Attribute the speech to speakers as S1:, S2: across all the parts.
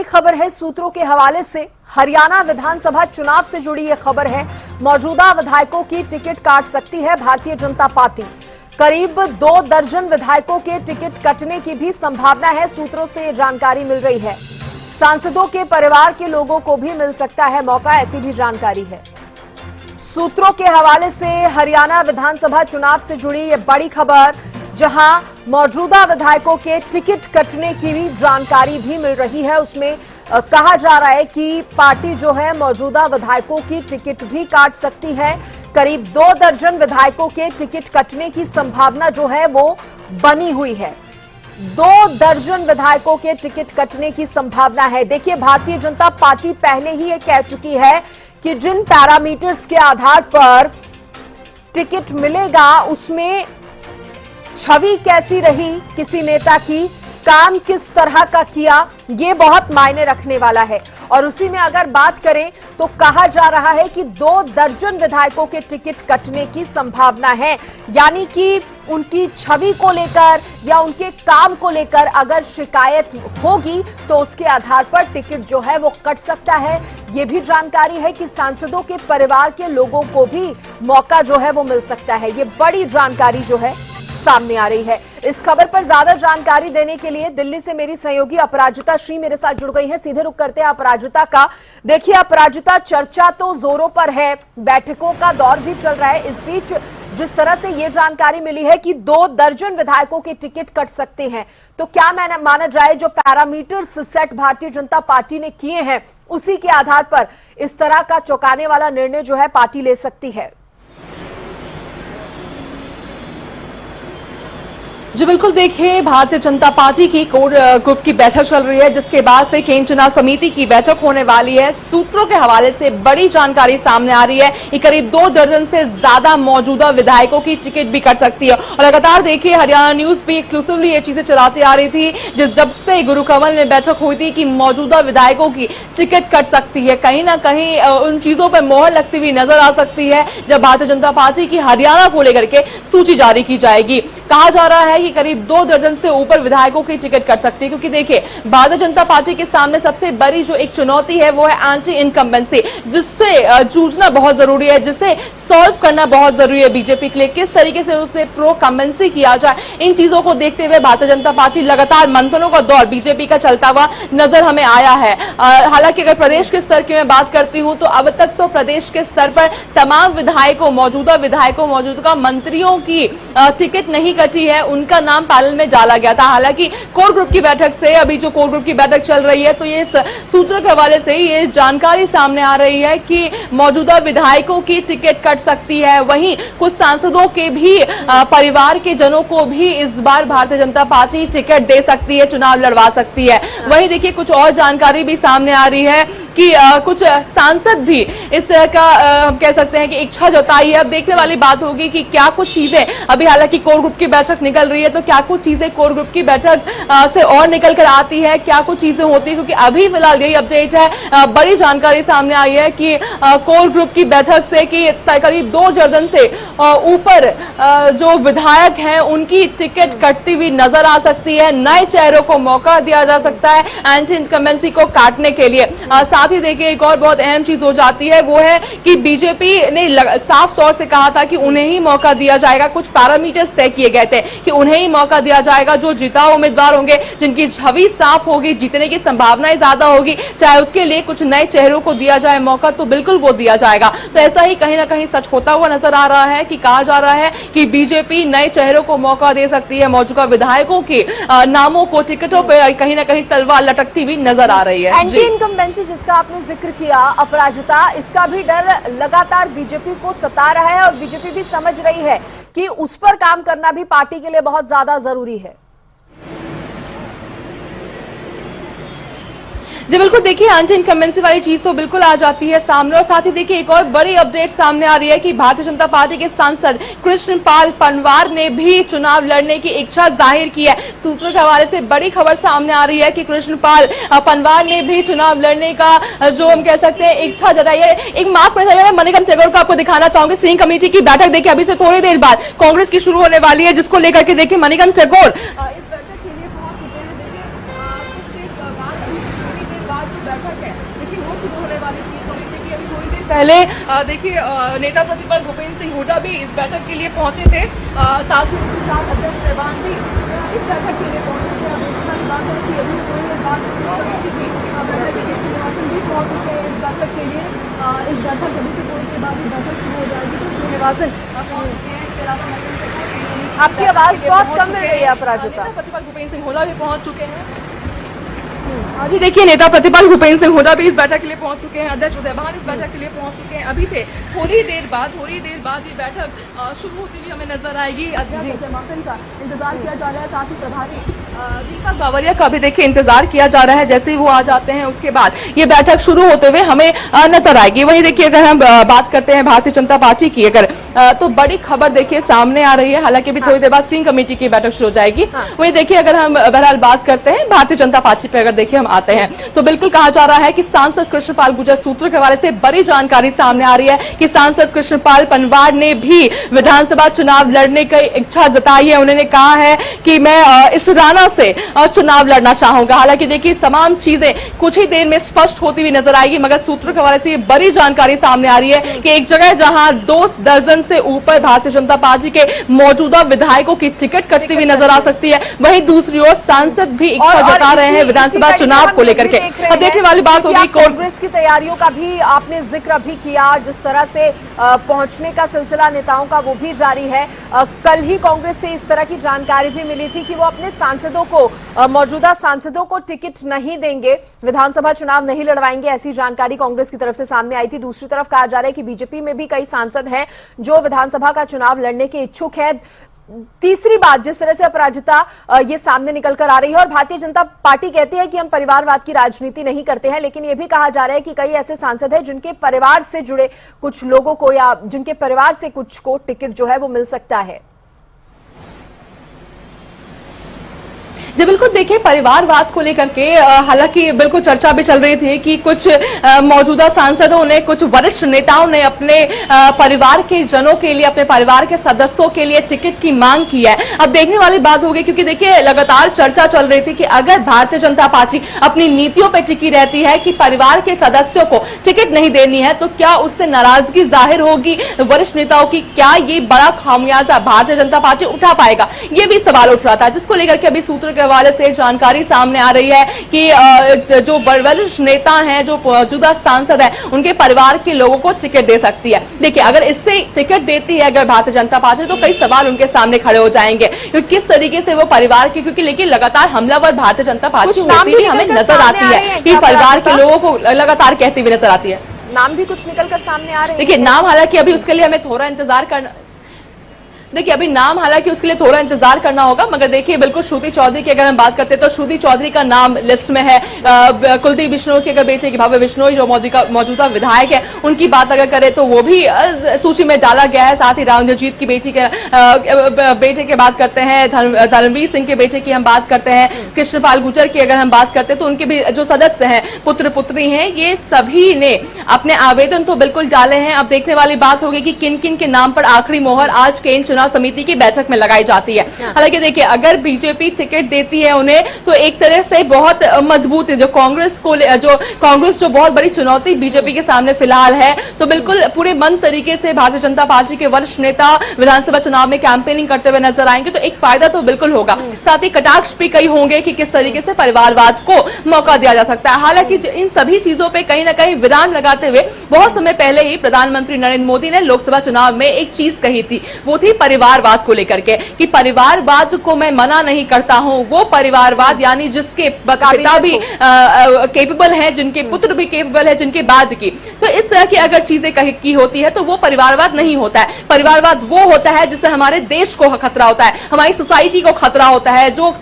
S1: खबर है सूत्रों के हवाले से। हरियाणा विधानसभा चुनाव से जुड़ी यह खबर है। मौजूदा विधायकों की टिकट काट सकती है भारतीय जनता पार्टी। करीब 2 दर्जन विधायकों के टिकट कटने की भी संभावना है, सूत्रों से जानकारी मिल रही है। सांसदों के परिवार के लोगों को भी मिल सकता है मौका, ऐसी भी जानकारी है। सूत्रों के हवाले से हरियाणा विधानसभा चुनाव से जुड़ी यह बड़ी खबर, जहां मौजूदा विधायकों के टिकट कटने की भी जानकारी भी मिल रही है। उसमें कहा जा रहा है कि पार्टी जो है मौजूदा विधायकों की टिकट भी काट सकती है। करीब 2 दर्जन विधायकों के टिकट कटने की संभावना जो है वो बनी हुई है। 2 दर्जन विधायकों के टिकट कटने की संभावना है। देखिए, भारतीय जनता पार्टी पहले ही ये कह चुकी है कि जिन पैरामीटर्स के आधार पर टिकट मिलेगा उसमें छवि कैसी रही किसी नेता की, काम किस तरह का किया, ये बहुत मायने रखने वाला है। और उसी में अगर बात करें तो कहा जा रहा है कि 2 दर्जन विधायकों के टिकट कटने की संभावना है, यानी कि उनकी छवि को लेकर या उनके काम को लेकर अगर शिकायत होगी तो उसके आधार पर टिकट जो है वो कट सकता है। ये भी जानकारी है कि सांसदों के परिवार के लोगों को भी मौका जो है वो मिल सकता है। ये बड़ी जानकारी जो है सामने आ रही है। इस खबर पर ज्यादा जानकारी देने के लिए दिल्ली से मेरी सहयोगी अपराजिता श्री मेरे साथ जुड़ गई है। सीधे रुक करते हैं अपराजिता का। देखिए अपराजिता, चर्चा तो जोरों पर है, बैठकों का दौर भी चल रहा है। इस बीच जिस तरह से ये जानकारी मिली है कि 2 दर्जन विधायकों के टिकट कट सकते हैं, तो क्या माना जाए जो parameters set Bharatiya Janata party ने किए हैं उसी के आधार पर इस तरह का चौंकाने वाला निर्णय जो है पार्टी ले सकती है?
S2: जी बिल्कुल, देखिए भारतीय जनता पार्टी की कोर ग्रुप की बैठक चल रही है, जिसके बाद से केंद्रीय चुनाव समिति की बैठक होने वाली है। सूत्रों के हवाले से बड़ी जानकारी सामने आ रही है कि करीब 2 दर्जन से ज्यादा मौजूदा विधायकों की टिकट भी कट सकती है। और लगातार देखिए हरियाणा न्यूज भी एक्सक्लूसिवली ये चीजें चलाती आ रही थी, जब से गुरु कमल में बैठक हुई थी कि मौजूदा विधायकों की टिकट कट सकती है। कहीं ना कहीं उन चीजों पर मोहर लगती हुई नजर आ सकती है जब भारतीय जनता पार्टी की हरियाणा को लेकर के सूची जारी की जाएगी। कहा जा रहा है कि करीब 2 दर्जन से ऊपर विधायकों की टिकट कट सकती है, क्योंकि देखिए भारतीय जनता पार्टी के सामने सबसे बड़ी जो एक चुनौती है वो है एंटी इनकम्बेंसी, जिससे जूझना बहुत जरूरी है, जिसे सॉल्व करना बहुत जरूरी है बीजेपी के लिए। किस तरीके से उसे प्रो कम्बेंसी किया जाए, इन चीजों को देखते हुए भारतीय जनता पार्टी लगातार मंथनों का दौर बीजेपी का चलता हुआ नजर हमें आया है। हालांकि अगर प्रदेश के स्तर की मैं बात करती हूं तो अब तक तो प्रदेश के स्तर पर तमाम विधायकों, मौजूदा मंत्रियों की टिकट नहीं कटी है, उनका नाम पैनल में डाला गया था। हालांकि कोर ग्रुप की बैठक से, अभी जो कोर ग्रुप की बैठक चल रही है, तो ये सूत्रों के हवाले से ये जानकारी सामने आ रही है कि मौजूदा विधायकों की टिकट कट सकती है। वहीं कुछ सांसदों के भी परिवार के जनों को भी इस बार भारतीय जनता पार्टी टिकट दे सकती है, चुनाव लड़वा सकती है। वहीं देखिए कुछ और जानकारी भी सामने आ रही है कि कुछ सांसद भी इस तरह का हम कह सकते हैं कि इच्छा जताई है। अब देखने वाली बात होगी कि क्या कुछ चीजें, अभी हालांकि कोर ग्रुप की बैठक निकल रही है, तो क्या कुछ चीजें कोर ग्रुप की बैठक से और निकल कर आती है, क्या कुछ चीजें होती है, क्योंकि अभी फिलहाल यही अपडेट है। बड़ी जानकारी सामने आई है कि कोर ग्रुप की बैठक से कि करीब 2 दर्जन से ऊपर जो विधायक हैं उनकी टिकट कटती हुई नजर आ सकती है। नए चेहरों को मौका दिया जा सकता है एंटी इनकम्बेंसी को काटने के लिए। साथ ही देखिए एक और बहुत अहम चीज हो जाती है, वो है कि बीजेपी ने साफ तौर से कहा था कि उन्हें ही मौका दिया जाएगा। कुछ पैरामीटर्स तय किए गए थे कि उन्हें ही मौका दिया जाएगा, जो जीता उम्मीदवार होंगे, जिनकी छवि साफ होगी, जीतने की संभावनाएं ज्यादा होगी, चाहे उसके लिए कुछ नए चेहरों को दिया जाए मौका, तो बिल्कुल वो दिया जाएगा। तो ऐसा ही कहीं ना कहीं सच होता हुआ नजर आ रहा है कि कहा जा रहा है कि बीजेपी नए चेहरों को मौका दे सकती है। मौजूदा विधायकों के नामों को टिकटों पर कहीं ना कहीं तलवार लटकती हुई नजर आ रही है।
S1: एंटी इनकम्बेंसी जिसका आपने जिक्र किया अपराजिता, इसका भी डर लगातार बीजेपी को सता रहा है और बीजेपी भी समझ रही है कि उस पर काम करना भी पार्टी के लिए बहुत ज्यादा जरूरी है।
S2: जी बिल्कुल, देखिए एंटी इनकम्बेंसी वाली चीज तो बिल्कुल आ जाती है सामने। और साथ ही देखिए एक और बड़ी अपडेट सामने आ रही है कि भारतीय जनता पार्टी के सांसद कृष्णपाल पंवार ने भी चुनाव लड़ने की इच्छा जाहिर की है। सूत्रों के हवाले से बड़ी खबर सामने आ रही है कि कृष्णपाल पंवार ने भी चुनाव लड़ने का जो हम कह सकते हैं इच्छा जताई है। एक माफ करना चाहिए, मैं मणिकम टेगोर को आपको दिखाना चाहूंगी। स्क्रीनिंग कमेटी की बैठक देखिए अभी से थोड़ी देर बाद कांग्रेस की शुरू होने वाली है, जिसको लेकर के देखिए मणिकम टेगोर बैठक है देखिए वो शुरू होने वाली थी। तो देखिए अभी थोड़ी देर पहले देखिए नेता प्रतिपक्ष भूपेंद्र सिंह हुड्डा भी इस बैठक के लिए पहुंचे थे, साथ ही उनके साथ अध्यक्ष रहमान भी इस बैठक के लिए पहुंचे थे। अभी बात है कि अभी थोड़ी देर बाद भी पहुंच चुके हैं इस बैठक के लिए। इस बैठक अभी से थोड़ी देर बाद ही बैठक शुरू हो जाएगी। तो निर्वाचन पहुंच चुके हैं, इसके अलावा
S1: आपकी आवाज बहुत कम मिल रही है अपराजिता।
S2: प्रतिपक्ष भूपेंद्र सिंह हुड्डा भी पहुंच चुके हैं। अभी देखिए नेता प्रतिपक्ष भूपेंद्र सिंह हुड्डा भी इस बैठक के लिए पहुंच चुके हैं, अध्यक्ष रहमान इस बैठक के लिए पहुंच चुके हैं। अभी से थोड़ी देर बाद ये बैठक शुरू होती हुई हमें नजर आएगी। अध्यक्ष रहमान का इंतजार किया जा रहा है, साथ ही प्रभारी दीपक बावरिया का भी देखिए इंतजार किया जा रहा है। जैसे ही वो आ जाते हैं उसके बाद ये बैठक शुरू होते हुए हमें नजर आएगी। वहीं देखिए अगर हम बात करते हैं भारतीय जनता पार्टी की अगर तो बड़ी खबर देखिए सामने आ रही है। हालांकि अभी थोड़ी देर बाद स्क्रीनिंग कमेटी की बैठक शुरू हो जाएगी। वहीं देखिए अगर हम बहरहाल बात करते हैं भारतीय जनता पार्टी पे अगर देखिए हम आते हैं तो बिल्कुल कहा जा रहा है कि सांसद कृष्णपाल गुर्जर सूत्रों के हवाले से बड़ी जानकारी सामने आ रही है कि सांसद कृष्णपाल पनवार ने भी विधानसभा चुनाव लड़ने की इच्छा जताई है। उन्होंने कहा है कि मैं इस राना से चुनाव लड़ना चाहूंगा। हालांकि देखिए तमाम चीजें कुछ ही देर में स्पष्ट होती हुई नजर आएगी, मगर सूत्रों के हवाले से बड़ी जानकारी सामने आ रही है कि एक जगह जहां 2 दर्जन से ऊपर भारतीय जनता पार्टी के मौजूदा विधायकों की टिकट कटती हुई नजर आ सकती है, वहीं दूसरी ओर सांसद भी इच्छा जता रहे हैं विधानसभा चुनाव को लेकर के। अब देखने वाली बात होगी
S1: कांग्रेस की तैयारियों का भी आपने जिक्र भी किया, जिस तरह से पहुंचने का सिलसिला नेताओं का वो भी जारी है। कल ही कांग्रेस से इस तरह की जानकारी भी मिली थी कि वो अपने सांसदों को मौजूदा सांसदों को टिकट नहीं देंगे, विधानसभा चुनाव नहीं लड़वाएंगे, ऐसी जानकारी कांग्रेस की तरफ से सामने आई थी। दूसरी तरफ कहा जा रहा है कि बीजेपी में भी कई सांसद हैं जो विधानसभा का चुनाव लड़ने के इच्छुक है। तीसरी बात जिस तरह से अपराजिता ये सामने निकलकर आ रही है और भारतीय जनता पार्टी कहती है कि हम परिवारवाद की राजनीति नहीं करते हैं, लेकिन यह भी कहा जा रहा है कि कई ऐसे सांसद हैं जिनके परिवार से जुड़े कुछ लोगों को या जिनके परिवार से कुछ को टिकट जो है वो मिल सकता है।
S2: जी बिल्कुल, देखिए परिवारवाद को लेकर के हालांकि बिल्कुल चर्चा भी चल रही थी कि कुछ मौजूदा सांसदों ने, कुछ वरिष्ठ नेताओं ने अपने परिवार के जनों के लिए, अपने परिवार के सदस्यों के लिए टिकट की मांग की है। अब देखने वाली बात होगी, क्योंकि देखिए लगातार चर्चा चल रही थी कि अगर भारतीय जनता पार्टी अपनी नीतियों पर टिकी रहती है कि परिवार के सदस्यों को टिकट नहीं देनी है, तो क्या उससे नाराजगी जाहिर होगी वरिष्ठ नेताओं की? क्या ये बड़ा खामियाजा भारतीय जनता पार्टी उठा पाएगा? ये भी सवाल उठ रहा था, जिसको लेकर के अभी सूत्र के हवाले से जानकारी सामने आ रही है कि जो वरिष्ठ नेता हैं, जो मौजूदा सांसद हैं, उनके परिवार के लोगों को टिकट दे सकती है। देखिए अगर इससे टिकट देती है अगर भारतीय जनता पार्टी, तो कई सवाल उनके सामने खड़े हो जाएंगे क्योंकि किस तरीके से वो परिवार के, क्योंकि लेकिन लगातार हमलावर भारतीय जनता पार्टी होती हुई हमें नजर आती है कि परिवार के लोगों को लगातार कहती हुई नजर आती है।
S1: नाम भी कुछ निकलकर सामने आ रहे हैं।
S2: देखिए नाम हालांकि अभी उसके लिए हमें थोड़ा इंतजार करना, देखिए अभी नाम हालांकि उसके लिए थोड़ा इंतजार करना होगा, मगर देखिए बिल्कुल श्रुति चौधरी की अगर हम बात करते हैं तो श्रुति चौधरी का नाम लिस्ट में है। कुलदीप बिश्नोई के अगर बेटे की भव्य बिश्नोई जो मौजूदा विधायक है, उनकी बात अगर करें तो वो भी सूची में डाला गया है। साथ ही रामजीत की बेटे की बात करते हैं, धर्मवीर सिंह के बेटे की हम बात करते हैं, कृष्णपाल गुर्जर की अगर हम बात करते हैं तो उनके भी जो सदस्य हैं, पुत्र पुत्री हैं, ये सभी ने अपने आवेदन तो बिल्कुल डाले हैं। अब देखने वाली बात होगी कि किन किन के नाम पर आखिरी मोहर आज केंद्र चुनाव समिति की बैठक में लगाई जाती है। हालांकि देखिए अगर बीजेपी टिकट देती है उन्हें, तो एक तरह से बहुत मजबूत है जो कांग्रेस जो बहुत बड़ी चुनौती बीजेपी के सामने फिलहाल है, तो बिल्कुल पूरे मन तरीके से भारतीय जनता पार्टी के वरिष्ठ नेता विधानसभा चुनाव में कैंपेनिंग करते हुए नजर आएंगे, तो एक फायदा तो बिल्कुल होगा। साथ ही कटाक्ष भी कई होंगे कि किस तरीके से परिवारवाद को मौका दिया जा सकता है। हालांकि इन सभी चीजों पर कहीं ना कहीं विराम लगाते हुए बहुत समय पहले ही प्रधानमंत्री नरेंद्र मोदी ने लोकसभा चुनाव में एक चीज कही थी, वो थी परिवारवाद को लेकर के कि परिवारवाद को मैं मना नहीं करता हूं, वो परिवारवाद यानी जिसके पिता भी कैपेबल है, जिनके पुत्र भी कैपेबल है, जिनके बाद की, तो इस तरह की अगर चीजें की होती है तो वो परिवारवाद नहीं होता है। परिवारवाद वो होता है जिससे हमारे देश को खतरा होता है, हमारी सोसाइटी को खतरा होता है, जो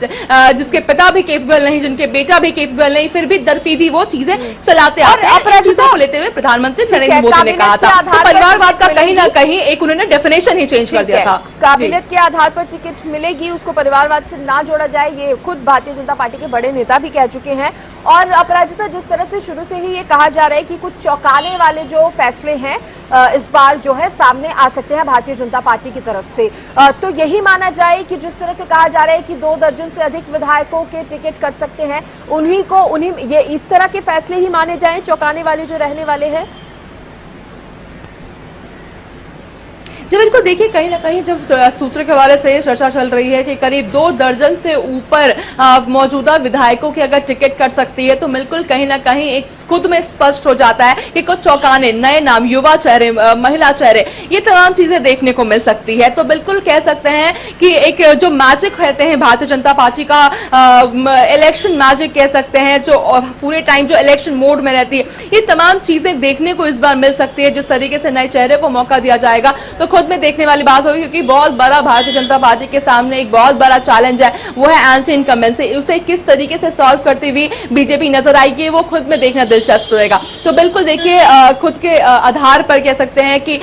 S2: जिसके पिता भी कैपेबल नहीं, जिनके बेटा भी कैपेबल नहीं, फिर भी दरपीदी वो चीजें चलाते आते हैं। चीजों को लेते हुए प्रधानमंत्री नरेंद्र मोदी ने कहा था, तो परिवारवाद का कहीं ना कहीं एक उन्होंने डेफिनेशन ही चेंज कर दिया था।
S1: काबिलियत के आधार पर टिकट मिलेगी, उसको परिवारवाद से ना जोड़ा जाए, ये खुद भारतीय जनता पार्टी के बड़े नेता भी कह चुके हैं। और अपराजिता, जिस तरह से शुरू से ही ये कहा जा रहा है कि कुछ चौंकाने वाले जो फैसले हैं इस बार जो है सामने आ सकते हैं भारतीय जनता पार्टी की तरफ से, तो यही माना जाए कि जिस तरह से कहा जा रहा है कि 2 दर्जन से अधिक विधायकों के टिकट कट सकते हैं, उन्हीं ये इस तरह के फैसले ही माने जाएं चौंकाने वाले जो रहने वाले हैं?
S2: जी बिल्कुल, देखिए कहीं ना कहीं जब सूत्र के हवाले से चर्चा चल रही है कि करीब 2 दर्जन से ऊपर मौजूदा विधायकों की अगर टिकट कट सकती है, तो बिल्कुल कहीं ना कहीं एक खुद में स्पष्ट हो जाता है कि कुछ चौंकाने नए नाम, युवा चेहरे, महिला चेहरे, ये तमाम चीजें देखने को मिल सकती है। तो बिल्कुल कह सकते हैं कि एक जो मैजिक कहते हैं भारतीय जनता पार्टी का, इलेक्शन मैजिक कह सकते हैं, जो पूरे टाइम जो इलेक्शन मोड में रहती है, ये तमाम चीजें देखने को इस बार मिल सकती है। जिस तरीके से नए चेहरे को मौका दिया जाएगा तो खुद में देखने वाली बात होगी, क्योंकि बहुत बड़ा भारतीय जनता पार्टी के सामने एक बहुत बड़ा चैलेंज है, वो है एंटी इनकम्बेंसी। उसे किस तरीके से सॉल्व करती हुई बीजेपी नजर आएगी, वो खुद में देखना दिलचस्प रहेगा। तो बिल्कुल देखिए, खुद के आधार पर कह सकते हैं कि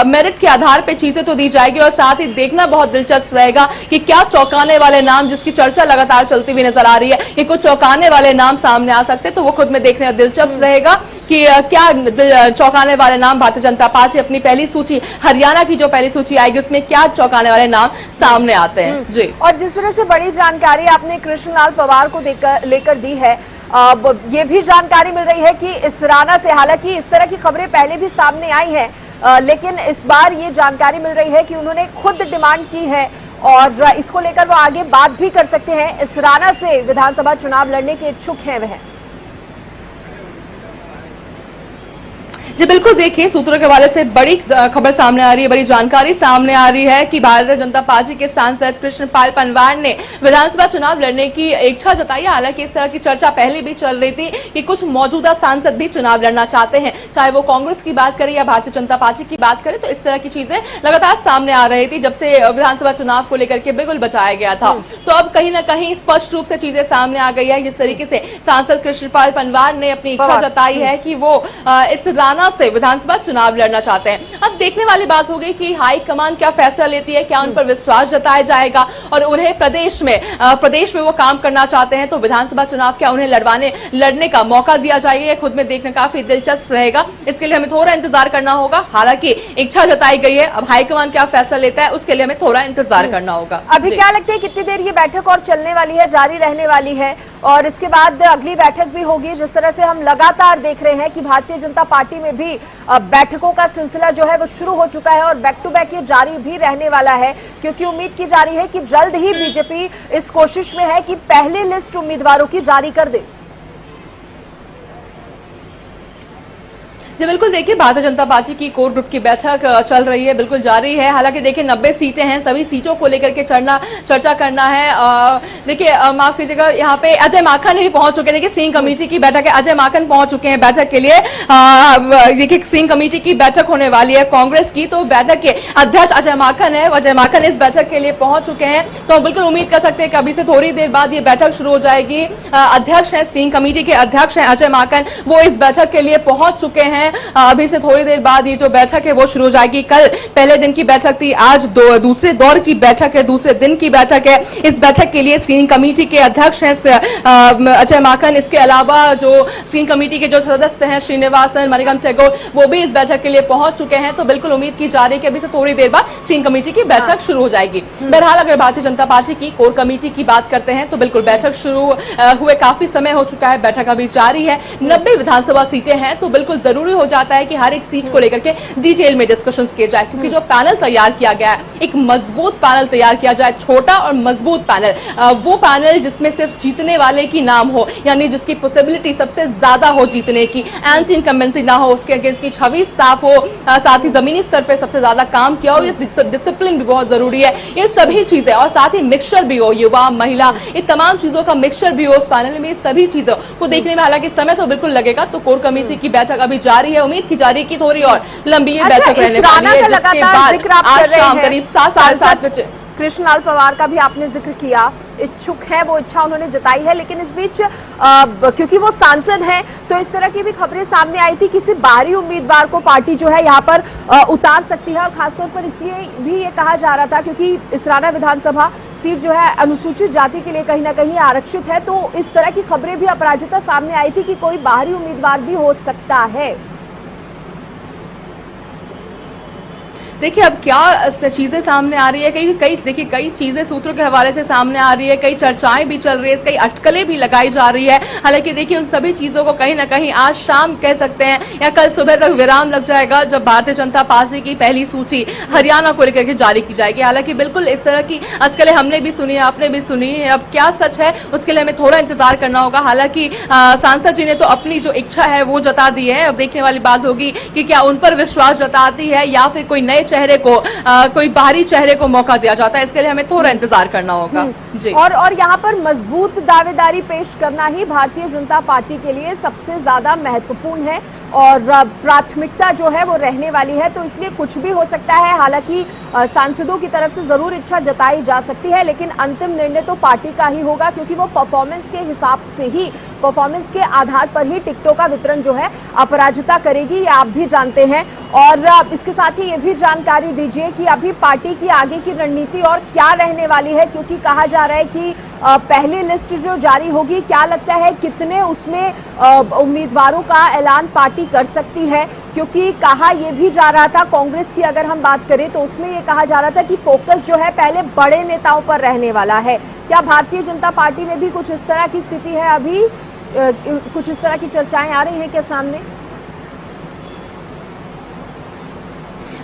S2: मेरिट के आधार पर चीजें तो दी जाएगी, और साथ ही देखना बहुत दिलचस्प रहेगा कि क्या चौंकाने वाले नाम, जिसकी चर्चा लगातार चलती हुई नजर आ रही है, कि कुछ चौंकाने वाले नाम सामने आ सकते हैं, तो वो खुद में देखने दिलचस्प रहेगा कि क्या चौंकाने वाले नाम भारतीय जनता पार्टी अपनी पहली सूची, हरियाणा की जो पहली सूची आएगी, उसमें क्या चौंकाने वाले नाम सामने आते हैं। जी,
S1: और जिस तरह से बड़ी जानकारी आपने कृष्णलाल पवार को लेकर दी है, ये भी जानकारी मिल रही है कि इसराना से, हालांकि इस तरह की खबरें पहले भी सामने आई हैं, लेकिन इस बार ये जानकारी मिल रही है कि उन्होंने खुद डिमांड की है और इसको लेकर वो आगे बात भी कर सकते हैं। इसराना से विधानसभा चुनाव लड़ने के इच्छुक हैं वह।
S2: जी बिल्कुल, देखिए सूत्रों के हवाले से बड़ी खबर सामने आ रही है, बड़ी जानकारी सामने आ रही है कि भारतीय जनता पार्टी के सांसद कृष्णपाल पंवार ने विधानसभा चुनाव लड़ने की इच्छा जताई। हालांकि इस तरह की चर्चा पहले भी चल रही थी कि कुछ मौजूदा सांसद भी चुनाव लड़ना चाहते हैं, चाहे वो कांग्रेस की बात करें या भारतीय जनता पार्टी की बात करें, तो इस तरह की चीजें लगातार सामने आ रही थी जब से विधानसभा चुनाव को लेकर के बिगुल बचाया गया था। तो अब कहीं ना कहीं स्पष्ट रूप से चीजें सामने आ गई है। जिस तरीके से सांसद कृष्णपाल पंवार ने अपनी इच्छा जताई है कि वो इस राना से विधानसभा चुनाव लड़ना चाहते हैं। अब देखने वाली बात होगी कि हाईकमान क्या फैसला लेती है, क्या उन पर विश्वास जताया जाएगा और उन्हें प्रदेश में वो काम करना चाहते हैं, तो विधानसभा चुनाव क्या उन्हें लड़ने का मौका दिया जाएगा, खुद में देखना काफी दिलचस्प रहेगा। इसके लिए हमें थोड़ा इंतजार करना होगा। हालांकि इच्छा जताई गई है, अब हाईकमान क्या फैसला लेता है उसके लिए हमें थोड़ा इंतजार करना होगा।
S1: अभी क्या लगता है कितनी देर ये बैठक और चलने वाली है, जारी रहने वाली है, और इसके बाद अगली बैठक भी होगी? जिस तरह से हम लगातार देख रहे हैं कि भारतीय जनता पार्टी में भी बैठकों का सिलसिला जो है वो शुरू हो चुका है और बैक टू बैक ये जारी भी रहने वाला है, क्योंकि उम्मीद की जा रही है कि जल्द ही बीजेपी इस कोशिश में है कि पहली लिस्ट उम्मीदवारों की जारी कर दे।
S2: जी बिल्कुल, देखिए भारतीय जनता पार्टी की कोर ग्रुप की बैठक चल रही है, बिल्कुल जारी है। हालांकि देखिए 90 सीटें हैं, सभी सीटों को लेकर के चर्चा करना है। देखिए माफ कीजिएगा, यहाँ पे अजय माकन भी पहुंच चुके हैं। देखिए स्क्रीनिंग कमेटी की बैठक है, अजय माकन पहुंच चुके हैं बैठक के लिए। देखिए स्क्रीनिंग कमेटी की बैठक होने वाली है कांग्रेस की, तो बैठक के अध्यक्ष अजय माकन है, अजय माकन इस बैठक के लिए पहुंच चुके हैं। तो बिल्कुल उम्मीद कर सकते हैं कि अभी से थोड़ी देर बाद ये बैठक शुरू हो जाएगी। अध्यक्ष है, स्क्रीनिंग कमेटी के अध्यक्ष है अजय माकन, वो इस बैठक के लिए पहुंच चुके हैं। अभी से थोड़ी देर बाद ये जो बैठक है वो शुरू हो जाएगी। कल पहले दिन की बैठक थी, आज दूसरे दौर की बैठक है, दूसरे दिन की बैठक है। इस बैठक के लिए स्क्रीनिंग कमेटी के अध्यक्ष हैं अजय माकन। इसके अलावा जो स्क्रीनिंग कमेटी के जो सदस्य हैं श्रीनिवासन, मणिकांत टैगोर, वो भी इस बैठक के लिए पहुंच चुके हैं। तो बिल्कुल उम्मीद की जा रही है कि अभी से थोड़ी देर बाद स्क्रीनिंग कमेटी की बैठक शुरू हो जाएगी। बहरहाल अगर भारतीय जनता पार्टी की कोर कमेटी की बात करते हैं तो बिल्कुल बैठक शुरू हुए काफी समय हो चुका है, बैठक अभी जारी है। 90 विधानसभा सीटें हैं, तो बिल्कुल जरूरी हो जाता है कि हर एक सीट को लेकर के डिटेल में डिस्कशंस किए जाए, क्योंकि जो पैनल तैयार किया गया है, एक मजबूत पैनल तैयार किया जाए, छोटा और मजबूत पैनल, वो पैनल जिसमें सिर्फ जीतने वाले की नाम हो, यानी जिसकी पॉसिबिलिटी सबसे ज्यादा हो जीतने की, एंटी इनकम्बेंसी ना हो, उसके अगेंस्ट की छवि साफ हो, साथ ही जमीनी स्तर पर सबसे ज्यादा काम किया हो, डिसिप्लिन भी बहुत जरूरी है, ये सभी चीजें, और साथ ही मिक्सचर भी हो, युवा महिला, ये तमाम चीजों का मिक्सचर भी हो उस पैनल में। सभी चीजों को देखने में हालांकि समय तो बिल्कुल लगेगा। तो कोर कमेटी की बैठक अभी जारी है, उम्मीद की जा रही है कि थोड़ी और लंबी ये बैठक रहने वाली है, जिसके बाद आज शाम करीब 7 साढ़े 7 बजे।
S1: कृष्णलाल पवार का भी आपने जिक्र किया, इच्छुक हैं, वो इच्छा उन्होंने जताई है। लेकिन इस बीच क्योंकि वो सांसद हैं तो इस तरह की भी खबरें सामने आई थी किसी बाहरी उम्मीदवार को पार्टी जो है यहाँ पर उतार सकती है। और खासतौर पर इसलिए भी ये कहा जा रहा था क्योंकि इसराना विधानसभा सीट जो है अनुसूचित जाति के लिए कहीं ना कहीं आरक्षित है, तो इस तरह की खबरें भी अपराजिता सामने आई थी कि कोई बाहरी उम्मीदवार भी हो सकता है।
S2: देखिए अब क्या चीजें सामने आ रही है, कई चीजें सूत्रों के हवाले से सामने आ रही है, कई चर्चाएं भी चल रही है, कई अटकलें भी लगाई जा रही है। हालांकि देखिए उन सभी चीजों को कहीं ना कहीं आज शाम कह सकते हैं या कल सुबह तक विराम लग जाएगा जब भारतीय जनता पार्टी की पहली सूची हरियाणा को लेकर के जारी की जाएगी। हालांकि बिल्कुल इस तरह की अटकलें हमने भी सुनी, आपने भी सुनी, अब क्या सच है उसके लिए हमें थोड़ा इंतजार करना होगा। हालांकि सांसद जी ने तो अपनी जो इच्छा है वो जता दी है। अब देखने वाली बात होगी कि क्या उन पर विश्वास जताती है या फिर कोई नए चेहरे को कोई बाहरी चेहरे को मौका दिया जाता है। इसके लिए हमें थोड़ा इंतजार करना होगा जी।
S1: और यहाँ पर मजबूत दावेदारी पेश करना ही भारतीय जनता पार्टी के लिए सबसे ज्यादा महत्वपूर्ण है और प्राथमिकता जो है वो रहने वाली है, तो इसलिए कुछ भी हो सकता है। हालांकि सांसदों की तरफ से जरूर इच्छा जताई जा सकती है, लेकिन अंतिम निर्णय तो पार्टी का ही होगा क्योंकि वो परफॉर्मेंस के हिसाब से ही, परफॉर्मेंस के आधार पर ही टिकटों का वितरण जो है अपराजिता करेगी, ये आप भी जानते हैं। और इसके साथ ही ये भी जानकारी दीजिए कि अभी पार्टी की आगे की रणनीति और क्या रहने वाली है, क्योंकि कहा जा रहा है कि पहली लिस्ट जो जारी होगी, क्या लगता है कितने उसमें उम्मीदवारों का ऐलान पार्टी कर सकती है? क्योंकि कहा यह भी जा रहा था, कांग्रेस की अगर हम बात करें तो उसमें यह कहा जा रहा था कि फोकस जो है पहले बड़े नेताओं पर रहने वाला है। क्या भारतीय जनता पार्टी में भी कुछ इस तरह की स्थिति है? अभी कुछ इस तरह की चर्चाएं आ रही हैं क्या सामने?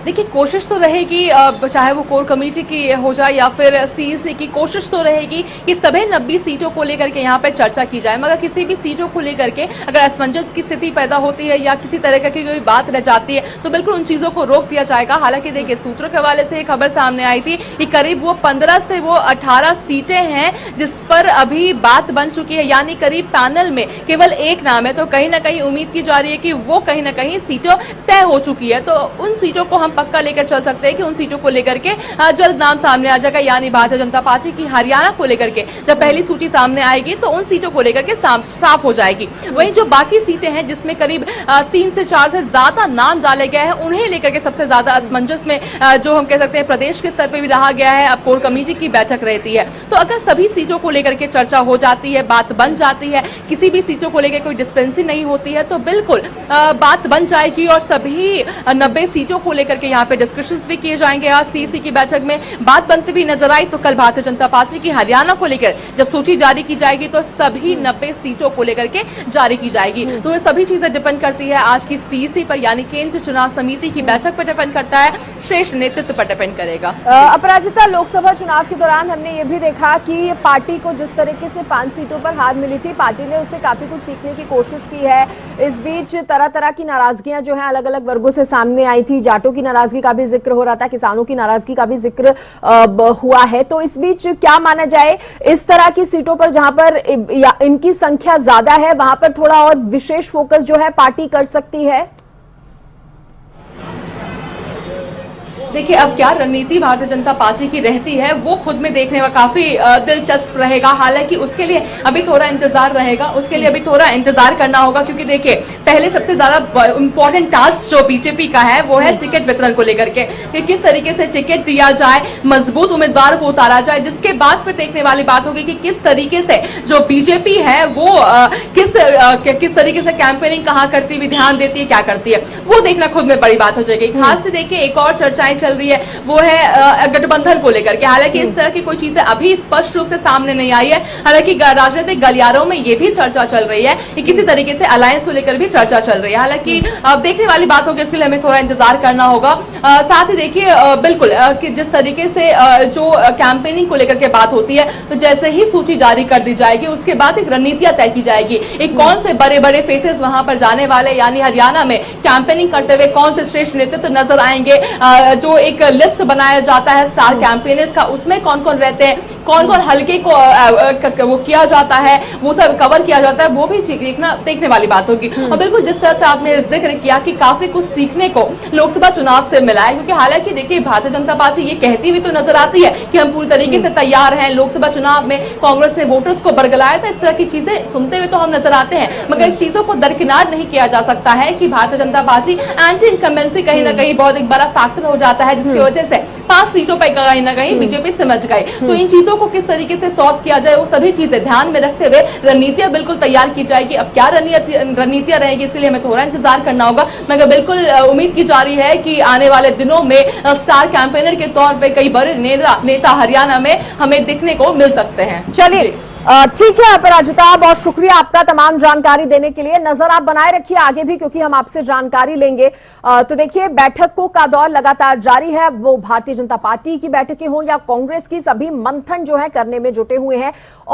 S2: देखिए कोशिश तो रहेगी, चाहे वो कोर कमेटी की हो जाए या फिर सीईसी की, कोशिश तो रहेगी कि सभी 90 सीटों को लेकर के यहाँ पे चर्चा की जाए। मगर किसी भी सीटों को लेकर के अगर असमंजस की स्थिति पैदा होती है या किसी तरह की कोई बात रह जाती है तो बिल्कुल उन चीजों को रोक दिया जाएगा। हालांकि देखिए सूत्रों के हवाले से एक खबर सामने आई थी कि करीब वो 15 से वो 18 सीटें हैं जिस पर अभी बात बन चुकी है, यानी करीब पैनल में केवल एक नाम है। तो कहीं ना कहीं उम्मीद की जा रही है कि वो कहीं ना कहीं सीटों तय हो चुकी है, तो उन सीटों को हम पक्का लेकर चल सकते हैं कि उन सीटों को लेकर के जल्द नाम सामने आ जाएगा। यानी भारतीय जनता पार्टी की हरियाणा को लेकर के जब पहली सूची सामने आएगी तो उन सीटों को लेकर के साफ हो जाएगी। वहीं जो बाकी सीटें हैं जिसमें करीब 3 से 4 से ज्यादा नाम डाले गए हैं, उन्हें लेकर के सबसे ज्यादा असमंजस में जो हम कह सकते हैं प्रदेश के स्तर पर भी रहा गया है। अब कोर कमेटी की बैठक रहती है, तो अगर सभी सीटों को लेकर के चर्चा हो जाती है, बात बन जाती है, किसी भी सीटों को लेकर कोई डिस्पेंसी नहीं होती है, तो बिल्कुल बात बन जाएगी और सभी 90 सीटों को लेकर के यहाँ पे डिस्कशंस भी किए जाएंगे। आज सीसी की बैठक में बात बनती भी नजर आई, तो कल भारतीय जनता पार्टी की हरियाणा को लेकर जब सूची जारी की जाएगी तो सभी 90 सीटों को लेकर के जारी की जाएगी। तो ये सभी चीजें डिपेंड करती है आज की सीसी पर, यानी केंद्रीय चुनाव समिति की बैठक पर डिपेंड करता है, श्रेष्ठ नेतृत्व पर डिपेंड करेगा।
S1: अपराजिता, लोकसभा चुनाव के दौरान हमने ये भी देखा कि पार्टी को जिस तरीके से 5 सीटों पर हार मिली थी, पार्टी ने उससे काफी कुछ सीखने की कोशिश की है। इस बीच तरह तरह की नाराजगियां जो है अलग अलग वर्गों से सामने आई थी। जाटों की नाराजगी का भी जिक्र हो रहा था, किसानों की नाराजगी का भी जिक्र हुआ है। तो इस बीच क्या माना जाए, इस तरह की सीटों पर जहां पर इनकी संख्या ज्यादा है वहां पर थोड़ा और विशेष फोकस जो है पार्टी कर सकती है?
S2: देखिए अब क्या रणनीति भारतीय जनता पार्टी की रहती है वो खुद में देखने में काफी दिलचस्प रहेगा। हालांकि उसके लिए अभी थोड़ा इंतजार रहेगा, उसके लिए अभी थोड़ा इंतजार करना होगा, क्योंकि देखिए पहले सबसे ज्यादा इंपॉर्टेंट टास्क जो बीजेपी का है वो है टिकट वितरण को लेकर के, कि किस तरीके से टिकट दिया जाए, मजबूत उम्मीदवार को उतारा जाए, जिसके बाद फिर देखने वाली बात होगी कि किस तरीके से जो बीजेपी है वो किस तरीके से कैंपेनिंग कहाँ करती हुई ध्यान देती है, क्या करती है, वो देखना खुद में बड़ी बात हो जाएगी। खास से देखिए एक और चर्चाएं चल रही है वो है गठबंधन को लेकर के। हालांकि इस तरह की कोई चीजें अभी स्पष्ट रूप से सामने नहीं आई है। हालांकि राजनीतिक गलियारों में ये भी चर्चा चल रही है कि किसी तरीके से अलायंस को लेकर भी चर्चा चल रही है। हालांकि अब देखने वाली बात होगी, इसके लिए हमें थोड़ा इंतजार करना होगा। साथ ही देखिए बिल्कुल कि जिस तरीके से जो कैंपेनिंग को लेकर के बात होती है, तो जैसे ही सूची जारी कर दी जाएगी उसके बाद एक रणनीतियां तय की जाएगी, एक कौन से बड़े बड़े फेसेस वहां पर जाने वाले, यानी हरियाणा में कैंपेनिंग करते हुए कौन से श्रेष्ठ नेतृत्व नजर आएंगे। जो एक लिस्ट बनाया जाता है स्टार कैंपेनर्स का, उसमें कौन कौन रहते हैं, कौन कौन हल्के को वो किया जाता है, वो सब कवर किया जाता है, वो भी देखने वाली बात होगी। और बिल्कुल जिस तरह से आपने जिक्र किया कि काफी कुछ सीखने को लोकसभा चुनाव से मिला है, क्योंकि हालांकि देखिए भारतीय जनता पार्टी ये कहती हुई तो नजर आती है कि हम पूरी तरीके से तैयार हैं, लोकसभा चुनाव में कांग्रेस ने वोटर्स को बरगलाया था, इस तरह की चीजें सुनते हुए तो हम नजर आते हैं, मगर इस चीजों को दरकिनार नहीं किया जा सकता है कि Bharatiya Janata party anti incumbency कहीं ना कहीं बहुत एक बड़ा फैक्टर हो जाता है, जिसकी वजह से 5 सीटों पर कहीं ना कहीं बीजेपी सिमट गए। तो इन चीजों को किस तरीके से सॉल्व किया जाए, वो सभी चीजें ध्यान में रखते हुए रणनीतियां बिल्कुल तैयार की जाएगी। अब क्या रणनीतियां रहेगी, इसलिए हमें थोड़ा इंतजार करना होगा, मगर बिल्कुल उम्मीद की जा रही है कि आने वाले दिनों में स्टार कैंपेनर के तौर पर कई बड़े नेता हरियाणा में हमें दिखने को मिल सकते हैं।
S1: चलिए ठीक है अपराजिता, बहुत शुक्रिया आपका तमाम जानकारी देने के लिए। नजर आप बनाए रखिए आगे भी, क्योंकि हम आपसे जानकारी लेंगे। तो देखिए बैठकों का दौर लगातार जारी है, वो भारतीय जनता पार्टी की बैठकें हों या कांग्रेस की, सभी मंथन जो है करने में जुटे हुए हैं। और